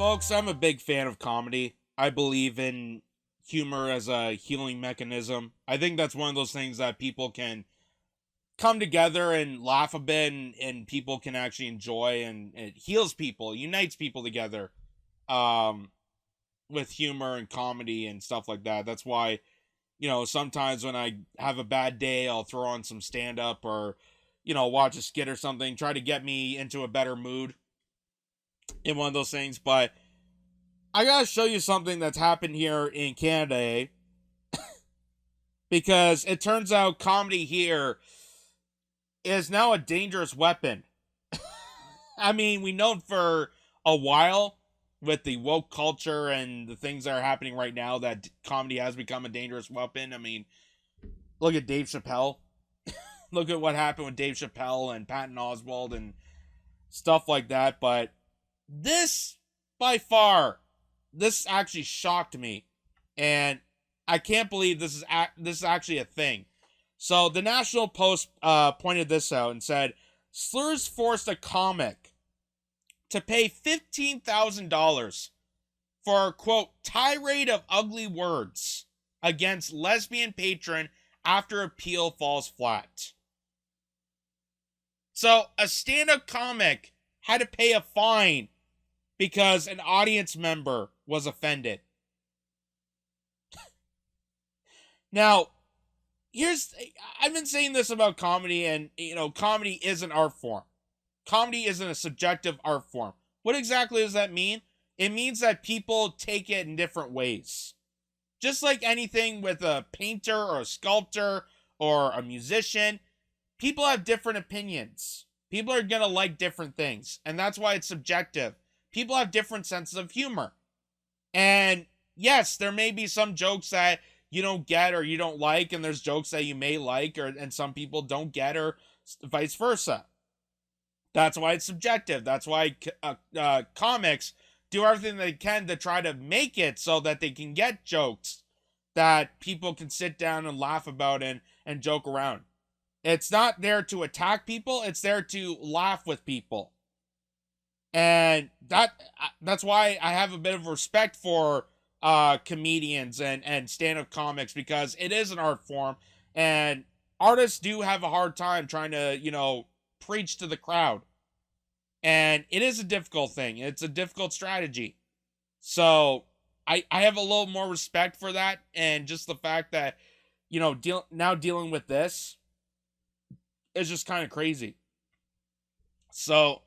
Folks, I'm a big fan of comedy. I believe in humor as a healing mechanism. I think that's one of those things that people can come together and laugh a bit and people can actually enjoy, and it heals people, unites people together um, with humor and comedy and stuff like that. That's why, sometimes when I have a bad day, I'll throw on some stand up or, watch a skit or something, try to get me into a better mood in one of those things. But I gotta show you something that's happened here in Canada, because it turns out comedy here is now a dangerous weapon. I mean, we know for a while with the woke culture and the things that are happening right now that comedy has become a dangerous weapon. I mean, look at Dave Chappelle. Look at what happened with Dave Chappelle and Patton Oswalt and stuff like that. But this, by far, this actually shocked me, and I can't believe this is actually a thing. So the National Post pointed this out and said slurs forced a comic to pay $15,000 for a, quote, tirade of ugly words against lesbian patron after appeal falls flat. So a stand-up comic had to pay a fine because an audience member was offended. Now, I've been saying this about comedy, and, comedy is an art form. Comedy isn't a subjective art form. What exactly does that mean? It means that people take it in different ways. Just like anything with a painter or a sculptor or a musician, people have different opinions. People are going to like different things, and that's why it's subjective. People have different senses of humor. And yes, there may be some jokes that you don't get or you don't like, and there's jokes that you may like and some people don't get, or vice versa. That's why it's subjective. That's why comics do everything they can to try to make it so that they can get jokes that people can sit down and laugh about and joke around. It's not there to attack people. It's there to laugh with people. And that's why I have a bit of respect for comedians and stand-up comics, because it is an art form, and artists do have a hard time trying to, preach to the crowd. And it is a difficult thing. It's a difficult strategy. So I have a little more respect for that, and just the fact that, now dealing with this is just kind of crazy. So,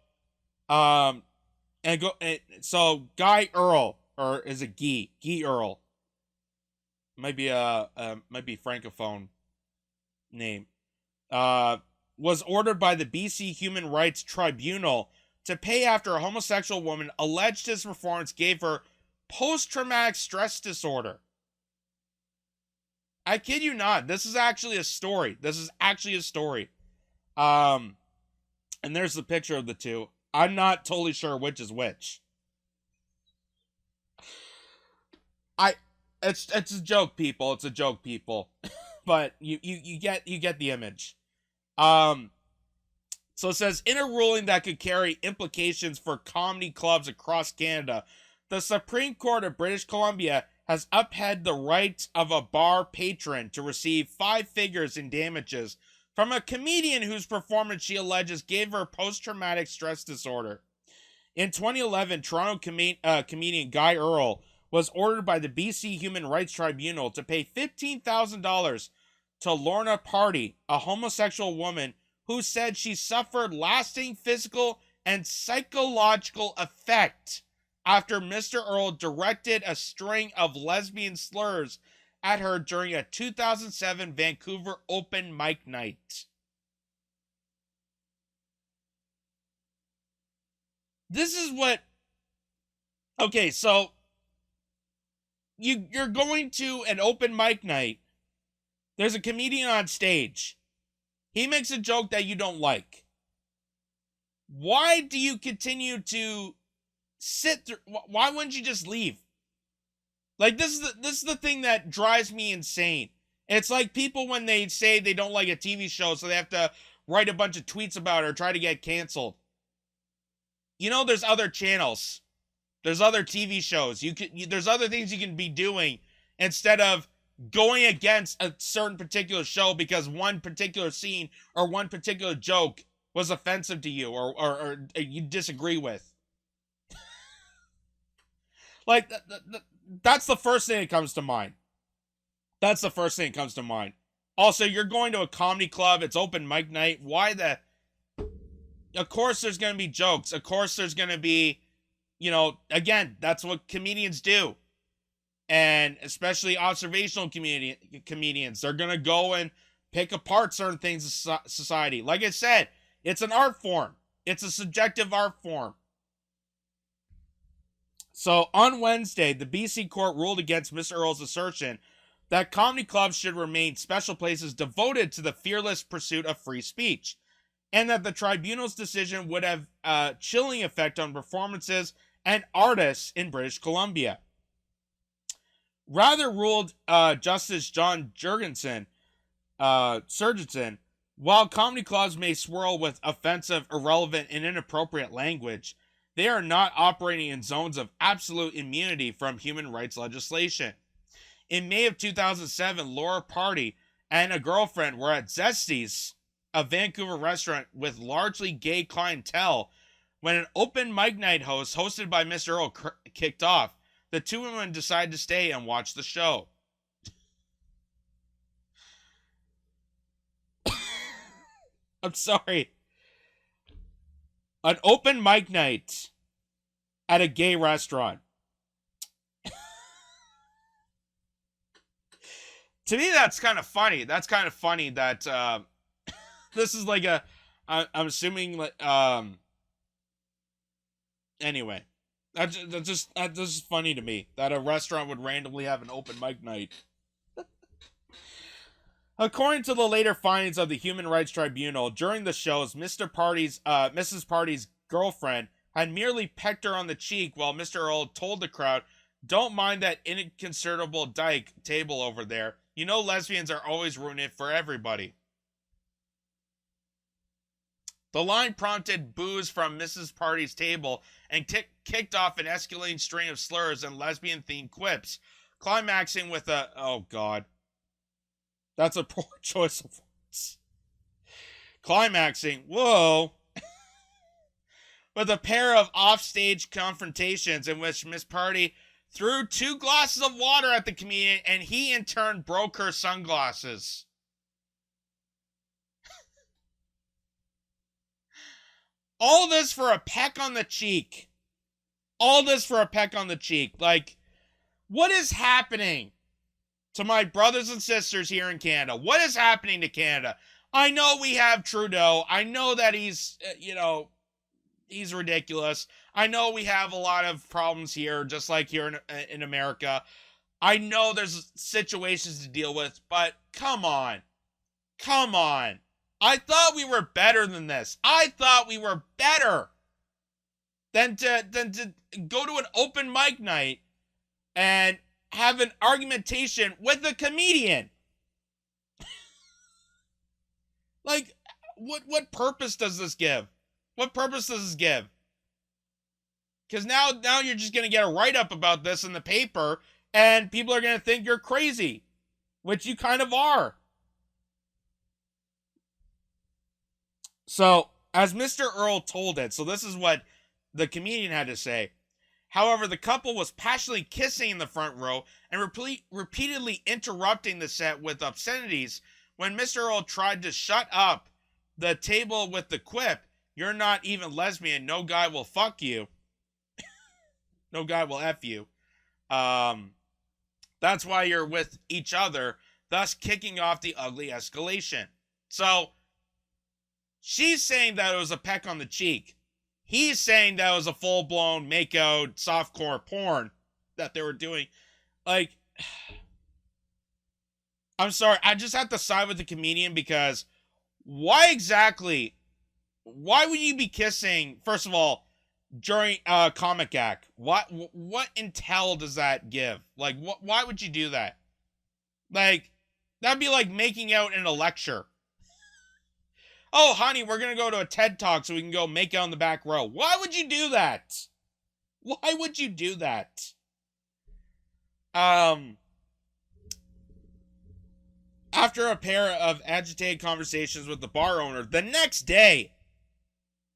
so Guy Earl, or is it Guy Earl? Might be francophone name. Was ordered by the BC Human Rights Tribunal to pay after a homosexual woman alleged his performance gave her post-traumatic stress disorder. I kid you not. This is actually a story. And there's the picture of the two. I'm not totally sure which is which. It's a joke, people. It's a joke, people. But you get the image. So it says, in a ruling that could carry implications for comedy clubs across Canada, the Supreme Court of British Columbia has upheld the right of a bar patron to receive 5 figures in damages from a comedian whose performance she alleges gave her post-traumatic stress disorder. In 2011, Toronto comedian Guy Earl was ordered by the BC Human Rights Tribunal to pay $15,000 to Lorna Party, a homosexual woman who said she suffered lasting physical and psychological effect after Mr. Earl directed a string of lesbian slurs at her during a 2007 Vancouver open mic night. This is what... Okay, so you're going to an open mic night. There's a comedian on stage. He makes a joke that you don't like. Why do you continue to sit through? Why wouldn't you just leave? Like, this is the thing that drives me insane. It's like people when they say they don't like a TV show, so they have to write a bunch of tweets about it or try to get canceled. There's other channels There's other TV shows. There's other things you can be doing instead of going against a certain particular show because one particular scene or one particular joke was offensive to you or you disagree with. Like, that's the first thing that comes to mind. That's the first thing that comes to mind. Also, you're going to a comedy club. It's open mic night. Why the... Of course there's going to be jokes. Of course there's going to be, again, that's what comedians do. And especially observational comedians. They're going to go and pick apart certain things in society. Like I said, it's an art form. It's a subjective art form. So on Wednesday, the BC court ruled against Mr. Earl's assertion that comedy clubs should remain special places devoted to the fearless pursuit of free speech, and that the tribunal's decision would have a chilling effect on performances and artists in British Columbia. Rather ruled Justice John Surgenson, while comedy clubs may swirl with offensive, irrelevant, and inappropriate language, they are not operating in zones of absolute immunity from human rights legislation. In May of 2007, Laura Party and a girlfriend were at Zesty's, a Vancouver restaurant with largely gay clientele, when an open mic night hosted by Mr. Earl kicked off. The two women decided to stay and watch the show. I'm sorry. An open mic night at a gay restaurant. To me, that's kind of funny. That's kind of funny that this is like I'm assuming like anyway, that's just funny to me that a restaurant would randomly have an open mic night. According to the later findings of the Human Rights Tribunal, during the shows, Mrs. Party's girlfriend had merely pecked her on the cheek while Mr. Earl told the crowd, "Don't mind that inconsiderable dyke table over there. You know lesbians are always ruining it for everybody." The line prompted boos from Mrs. Party's table and kicked off an escalating string of slurs and lesbian-themed quips, climaxing with a, oh god, that's a poor choice of words. Climaxing, whoa, with a pair of offstage confrontations in which Miss Party threw 2 glasses of water at the comedian and he in turn broke her sunglasses. All this for a peck on the cheek. All this for a peck on the cheek. Like, what is happening to my brothers and sisters here in Canada? What is happening to Canada? I know we have Trudeau. I know that he's, he's ridiculous. I know we have a lot of problems here, just like here in America. I know there's situations to deal with, but come on. Come on. I thought we were better than this. I thought we were better than to go to an open mic night and have an argumentation with a comedian. Like, what purpose does this give? What purpose does this give? Because now you're just going to get a write-up about this in the paper, and people are going to think you're crazy, which you kind of are. So, as Mr. Earl told it, so this is what the comedian had to say. However, the couple was passionately kissing in the front row and repeatedly interrupting the set with obscenities when Mr. Earl tried to shut up the table with the quip, "You're not even lesbian, no guy will fuck you." No guy will F you. That's why you're with each other, thus kicking off the ugly escalation. So, she's saying that it was a peck on the cheek. He's saying that it was a full-blown make-out softcore porn that they were doing. Like, I'm sorry, I just have to side with the comedian because why would you be kissing, first of all, during a comic act? What intel does that give? Like, why would you do that? Like, that'd be like making out in a lecture. "Oh, honey, we're going to go to a TED Talk so we can go make out in the back row." Why would you do that? Why would you do that? After a pair of agitated conversations with the bar owner the next day.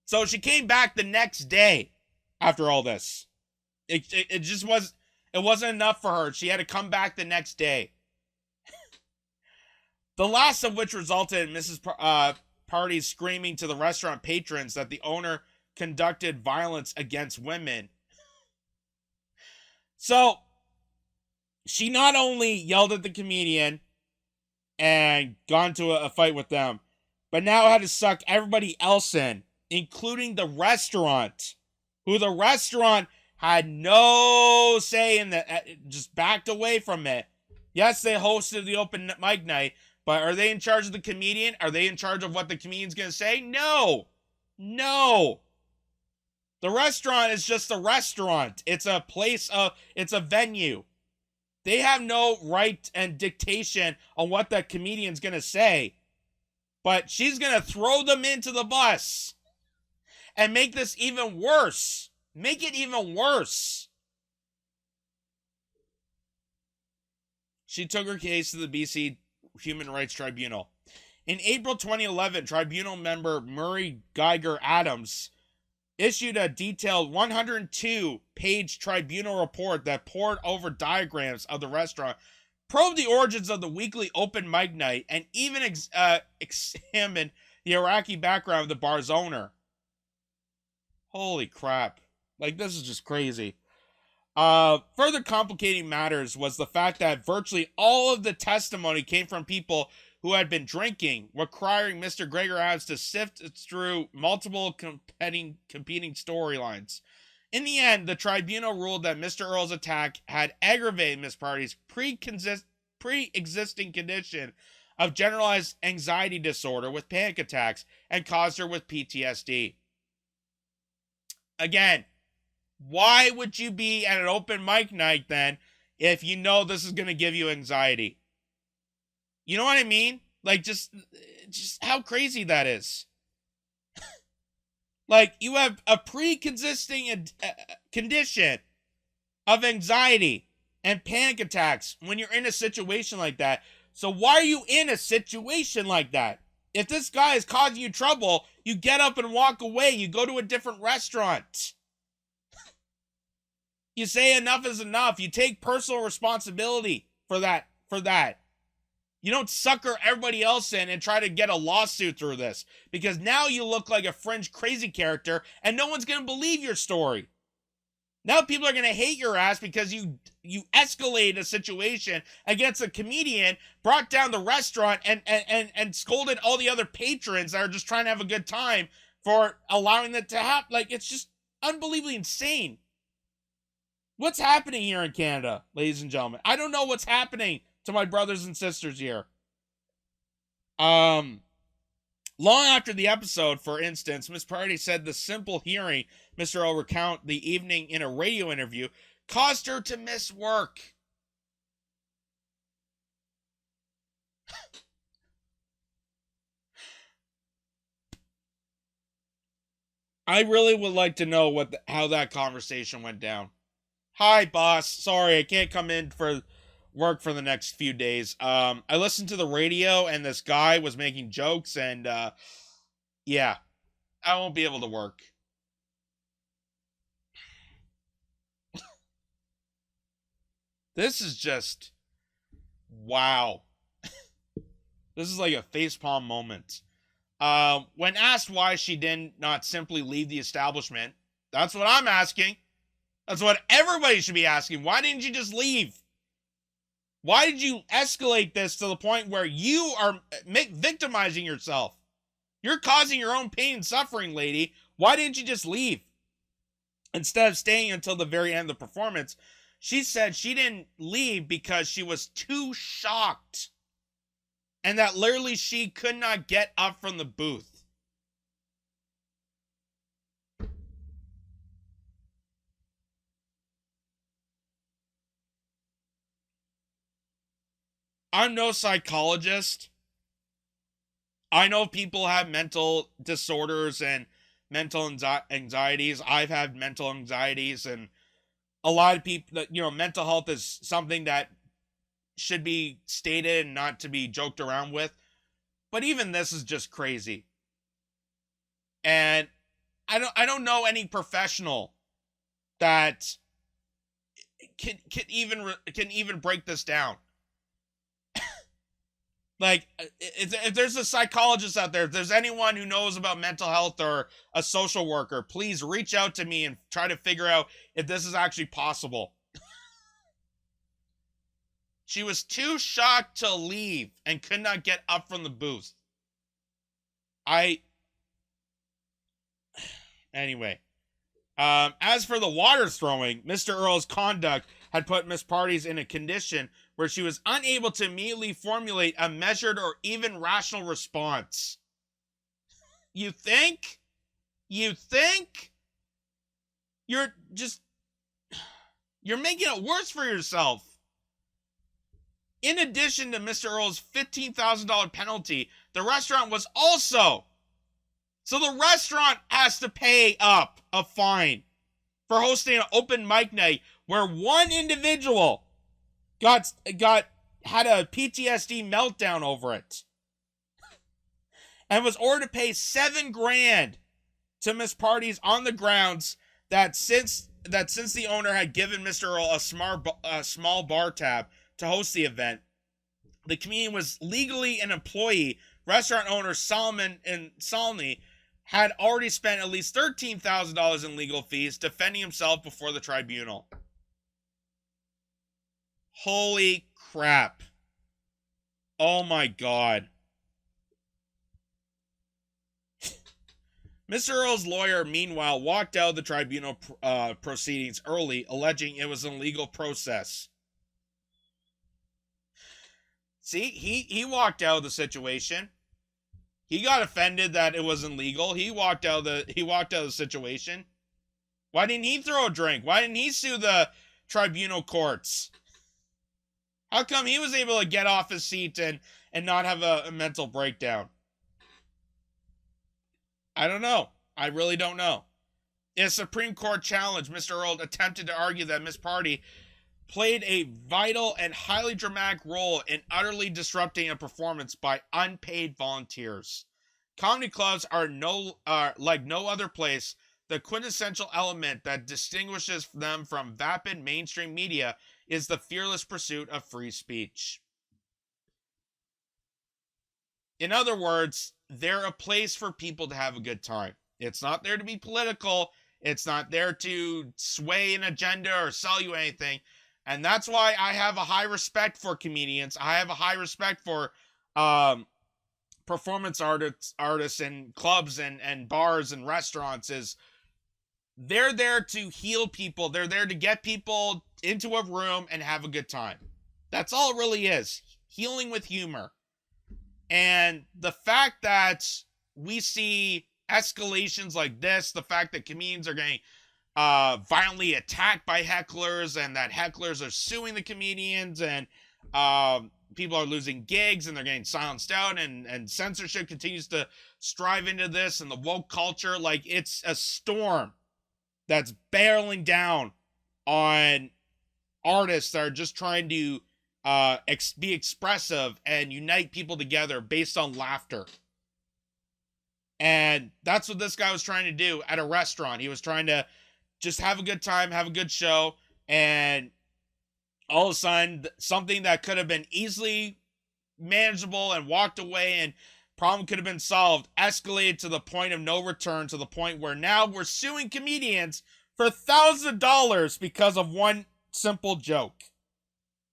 So she came back the next day after all this. It just was, it wasn't enough for her. She had to come back the next day. The last of which resulted in Mrs. Party screaming to the restaurant patrons that the owner conducted violence against women. So, she not only yelled at the comedian and got into a fight with them, but now had to suck everybody else in, including the restaurant, who the restaurant had no say in, just backed away from it. Yes, they hosted the open mic night, but are they in charge of the comedian? Are they in charge of what the comedian's going to say? No. No. The restaurant is just a restaurant. It's a place of, it's a venue. They have no right and dictation on what that comedian's going to say. But she's going to throw them into the bus and make this even worse. Make it even worse. She took her case to the BC Human Rights Tribunal. In April 2011, tribunal member Murray Geiger Adams issued a detailed 102-page tribunal report that pored over diagrams of the restaurant, probed the origins of the weekly open mic night, and even examined the Iraqi background of the bar's owner. Holy crap. Like, this is just crazy. Further complicating matters was the fact that virtually all of the testimony came from people who had been drinking, requiring Mr. Gregor Adams to sift through multiple competing storylines. In the end, the tribunal ruled that Mr. Earl's attack had aggravated Miss Party's pre-existing condition of generalized anxiety disorder with panic attacks and caused her with PTSD. Again, why would you be at an open mic night then if you know this is going to give you anxiety? You know what I mean? Like, just how crazy that is. Like, you have a pre-existing condition of anxiety and panic attacks when you're in a situation like that. So why are you in a situation like that? If this guy is causing you trouble, you get up and walk away. You go to a different restaurant. You say enough is enough. You take personal responsibility for that. You don't sucker everybody else in and try to get a lawsuit through this, because now you look like a fringe crazy character and no one's going to believe your story. Now people are going to hate your ass because you escalated a situation against a comedian, brought down the restaurant, and scolded all the other patrons that are just trying to have a good time for allowing that to happen. Like, it's just unbelievably insane. What's happening here in Canada, ladies and gentlemen? I don't know what's happening to my brothers and sisters here. Long after the episode, for instance, Miss Party said the simple hearing Mr. Earl recount the evening in a radio interview caused her to miss work. I really would like to know how that conversation went down. Hi, boss. Sorry, I can't come in for work for the next few days. I listened to the radio and this guy was making jokes and, yeah, I won't be able to work. This is just, wow. This is like a facepalm moment. When asked why she did not simply leave the establishment, that's what I'm asking. That's what everybody should be asking. Why didn't you just leave? Why did you escalate this to the point where you are victimizing yourself? You're causing your own pain and suffering, lady. Why didn't you just leave? Instead of staying until the very end of the performance, she said she didn't leave because she was too shocked. And that literally she could not get up from the booth. I'm no psychologist. I know people have mental disorders and mental anxieties. I've had mental anxieties and a lot of people that, mental health is something that should be stated and not to be joked around with. But even this is just crazy. And I don't know any professional that can even break this down. Like, if there's a psychologist out there, if there's anyone who knows about mental health or a social worker, please reach out to me and try to figure out if this is actually possible. She was too shocked to leave and could not get up from the booth. Anyway. As for the water throwing, Mr. Earl's conduct had put Miss Parties in a condition where she was unable to immediately formulate a measured or even rational response. You think? You're making it worse for yourself. In addition to Mr. Earl's $15,000 penalty, the restaurant was also... So the restaurant has to pay up a fine for hosting an open mic night where one individual had a PTSD meltdown over it and was ordered to pay $7,000 to Miss Parties on the grounds that since the owner had given Mr. Earl a small bar tab to host the event, the comedian was legally an employee. Restaurant owner Solomon had already spent at least $13,000 in legal fees defending himself before the tribunal. Holy crap. Oh my God. Mr. Earl's lawyer, meanwhile, walked out of the tribunal proceedings early, alleging it was an illegal process. See, he walked out of the situation. He got offended that it wasn't legal. He walked out of the situation. Why didn't he throw a drink? Why didn't he sue the tribunal courts? How come he was able to get off his seat and not have a mental breakdown? I don't know. I really don't know. In a Supreme Court challenge, Mr. Earl attempted to argue that Miss Party played a vital and highly dramatic role in utterly disrupting a performance by unpaid volunteers. Comedy clubs are like no other place. The quintessential element that distinguishes them from vapid mainstream media is the fearless pursuit of free speech. In other words, they're a place for people to have a good time. It's not there to be political. It's not there to sway an agenda or sell you anything. And that's why I have a high respect for comedians. I have a high respect for performance artists and clubs and bars and restaurants. Is they're there to heal people. They're there to get people into a room and have a good time. That's all it really is. Healing with humor. And the fact that we see escalations like this, the fact that comedians are getting violently attacked by hecklers and that hecklers are suing the comedians and people are losing gigs and they're getting silenced out and censorship continues to strive into this and the woke culture, like it's a storm that's barreling down on artists that are just trying to be expressive and unite people together based on laughter. And that's what this guy was trying to do at a restaurant. He was trying to just have a good time, have a good show, and all of a sudden, something that could have been easily manageable and walked away and problem could have been solved, escalated to the point of no return, to the point where now we're suing comedians for thousands of dollars because of one simple joke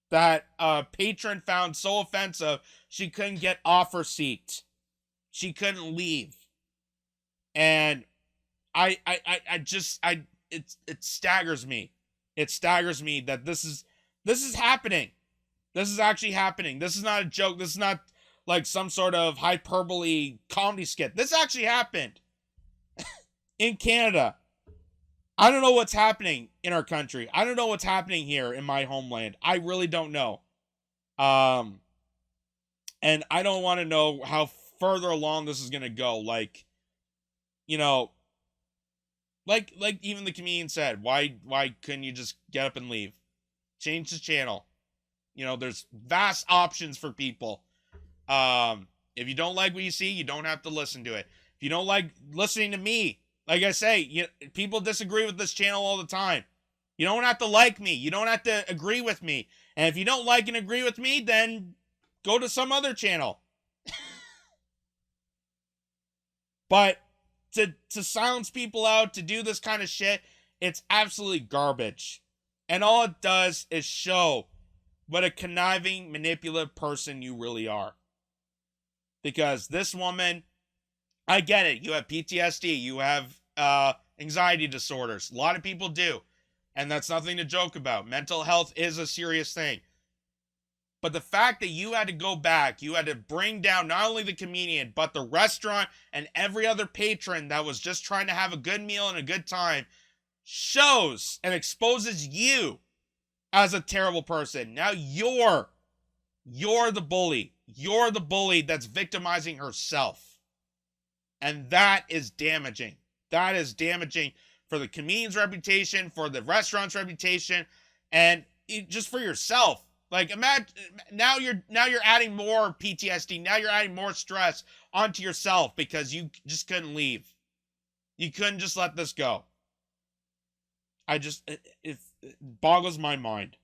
that a patron found so offensive she couldn't get off her seat. She couldn't leave. And it staggers me. It staggers me that this is happening. This is actually happening. This is not a joke. This is not like some sort of hyperbole comedy skit. This actually happened in Canada. I don't know what's happening in our country. I don't know what's happening here in my homeland. I really don't know. And I don't want to know how further along this is going to go. Like, you know, Like even the comedian said, why couldn't you just get up and leave? Change the channel. You know, there's vast options for people. If you don't like what you see, you don't have to listen to it. If you don't like listening to me, like I say, people disagree with this channel all the time. You don't have to like me. You don't have to agree with me. And if you don't like and agree with me, then go to some other channel. But to silence people out, to do this kind of shit, it's absolutely garbage. And all it does is show what a conniving, manipulative person you really are. Because this woman, I get it. You have PTSD. You have anxiety disorders. A lot of people do. And that's nothing to joke about. Mental health is a serious thing. But the fact that you had to go back, you had to bring down not only the comedian, but the restaurant and every other patron that was just trying to have a good meal and a good time, shows and exposes you as a terrible person. Now you're the bully. You're the bully that's victimizing herself. And that is damaging. That is damaging for the comedian's reputation, for the restaurant's reputation, and just for yourself. Like, imagine now you're adding more PTSD. Now you're adding more stress onto yourself because you just couldn't leave. You couldn't just let this go. It boggles my mind.